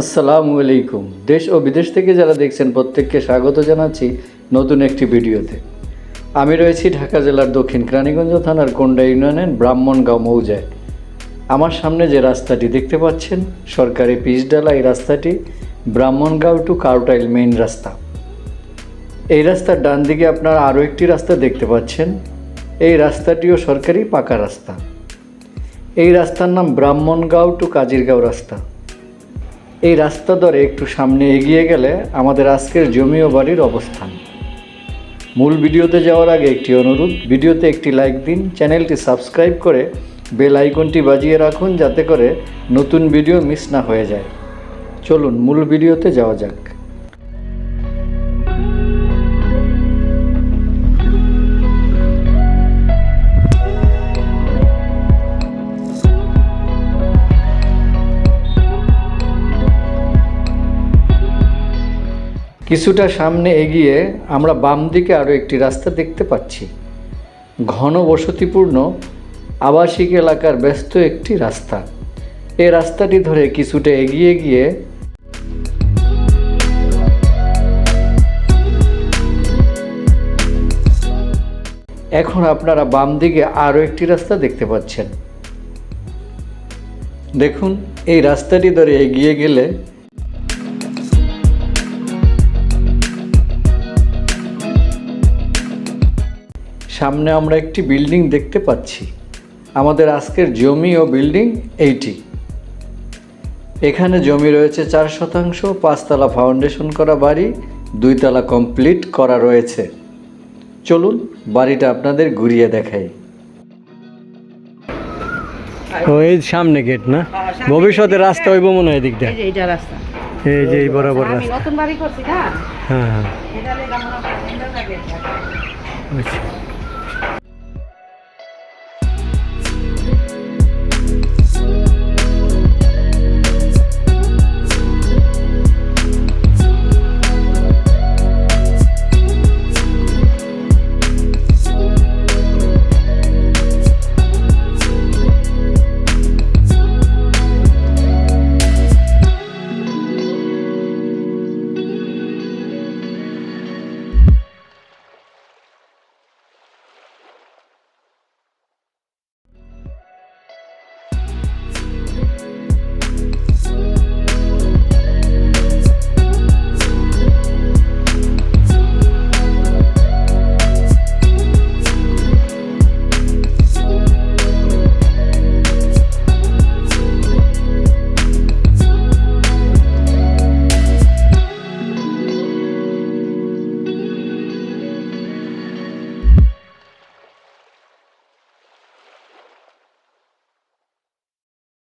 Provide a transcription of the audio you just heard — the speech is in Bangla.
আসসালামু আলাইকুম। দেশ ও বিদেশ থেকে যারা দেখছেন প্রত্যেককে স্বাগত জানাচ্ছি নতুন একটি ভিডিওতে। আমি রয়েছি ঢাকা জেলার দক্ষিণ কেরানীগঞ্জ থানার কোন্ডা ইউনিয়নের ব্রাহ্মণগাঁও মৌজায়। আমার সামনে যে রাস্তাটি দেখতে পাচ্ছেন সরকারি পিচঢালা, এই রাস্তাটি ব্রাহ্মণগাঁও টু কাউটাইল মেইন রাস্তা। এই রাস্তার ডান দিকে আপনারা আরও একটি রাস্তা দেখতে পাচ্ছেন। এই রাস্তাটিও সরকারি পাকা রাস্তা। এই রাস্তার নাম ব্রাহ্মণগাঁও টু কাজিরগাঁও রাস্তা। এই রাস্তা ধরে একটু সামনে এগিয়ে গেলে আমাদের আজকের জমি ও বাড়ির অবস্থান। মূল ভিডিওতে যাওয়ার আগে একটি অনুরোধ, ভিডিওতে একটি লাইক দিন, চ্যানেলটি সাবস্ক্রাইব করে বেল আইকনটি বাজিয়ে রাখুন যাতে করে নতুন ভিডিও মিস না হয়ে যায়। চলুন মূল ভিডিওতে যাওয়া যাক। কিছুটা সামনে এগিয়ে আমরা বাম দিকে আরও একটি রাস্তা দেখতে পাচ্ছি। ঘন বসতিপূর্ণ আবাসিক এলাকার ব্যস্ত একটি রাস্তা। এই রাস্তাটি ধরে কিছুটা এগিয়ে গিয়ে এখন আপনারা বাম দিকে আরও একটি রাস্তা দেখতে পাচ্ছেন। দেখুন, এই রাস্তাটি ধরে এগিয়ে গেলে সামনে আমরা একটি বিল্ডিং দেখতে পাচ্ছি। আমাদের আজকের জমি ও বিল্ডিং এইটি। এখানে জমি রয়েছে 4 শতাংশ, 5 তলা ফাউন্ডেশন করা বাড়ি, 2 তলা কমপ্লিট করা রয়েছে। চলুন বাড়িটা আপনাদের ঘুরিয়ে দেখাই। ওই সামনে গেট না, ভবিষ্যতে রাস্তা হইব মনে হয় দিকটা। এই যে এইটা রাস্তা, এই যে এই বরাবর আমি রাস্তা। নতুন বাড়ি করছি না, হ্যাঁ হ্যাঁ, এটা লেগে আমরা সুন্দর লাগে। আচ্ছা।